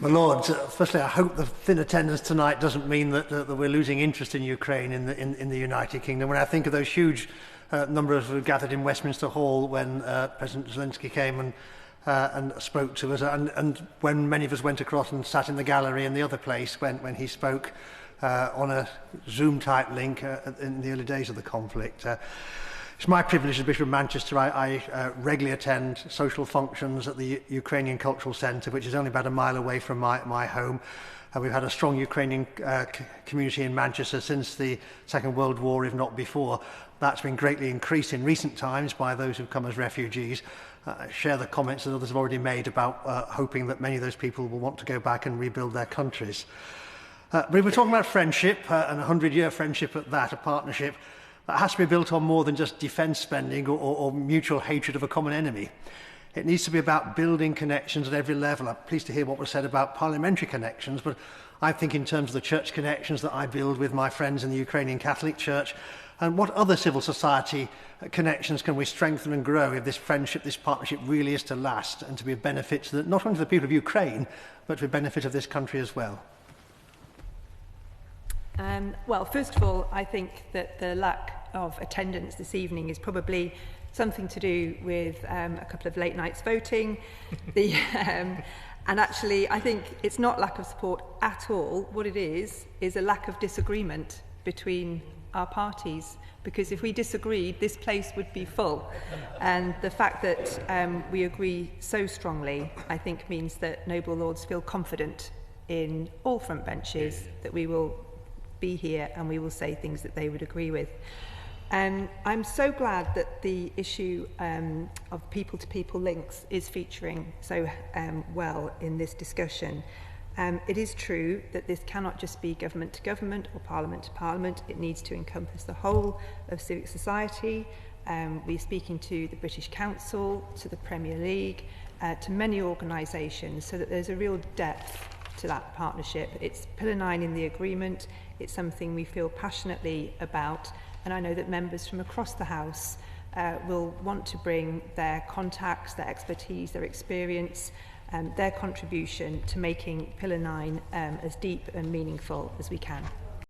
My Lord, firstly, I hope the thin attendance tonight doesn't mean that we're losing interest in Ukraine in the United Kingdom. When I think of those huge numbers who gathered in Westminster Hall when President Zelensky came and spoke to us, and when many of us went across and sat in the gallery in the other place when he spoke on a Zoom-type link in the early days of the conflict. It's my privilege as Bishop of Manchester. I regularly attend social functions at the Ukrainian Cultural Centre, which is only about a mile away from my home. We've had a strong Ukrainian community in Manchester since the Second World War, if not before. That's been greatly increased in recent times by those who've come as refugees. I share the comments that others have already made about hoping that many of those people will want to go back and rebuild their countries. But we're talking about friendship, and a 100-year friendship at that, a partnership that has to be built on more than just defence spending or mutual hatred of a common enemy. It needs to be about building connections at every level. I'm pleased to hear what was said about parliamentary connections, but I think in terms of the church connections that I build with my friends in the Ukrainian Catholic Church, and what other civil society connections can we strengthen and grow if this friendship, this partnership really is to last and to be a benefit to not only to the people of Ukraine, but to the benefit of this country as well. Well, first of all, I think that the lack of attendance this evening is probably something to do with a couple of late nights voting. And actually, I think it's not lack of support at all. What it is a lack of disagreement between our parties. Because if we disagreed, this place would be full. And the fact that we agree so strongly, I think, means that noble lords feel confident in all front benches that we will be here and we will say things that they would agree with. I'm so glad that the issue of people-to-people links is featuring so well in this discussion. It is true that this cannot just be government to government or parliament to parliament. It needs to encompass the whole of civic society. We're speaking to the British Council, to the Premier League, to many organisations, so that there's a real depth to that partnership. It's Pillar 9 in the agreement. It's something we feel passionately about, and I know that members from across the House will want to bring their contacts, their expertise, their experience, their contribution to making Pillar 9 as deep and meaningful as we can.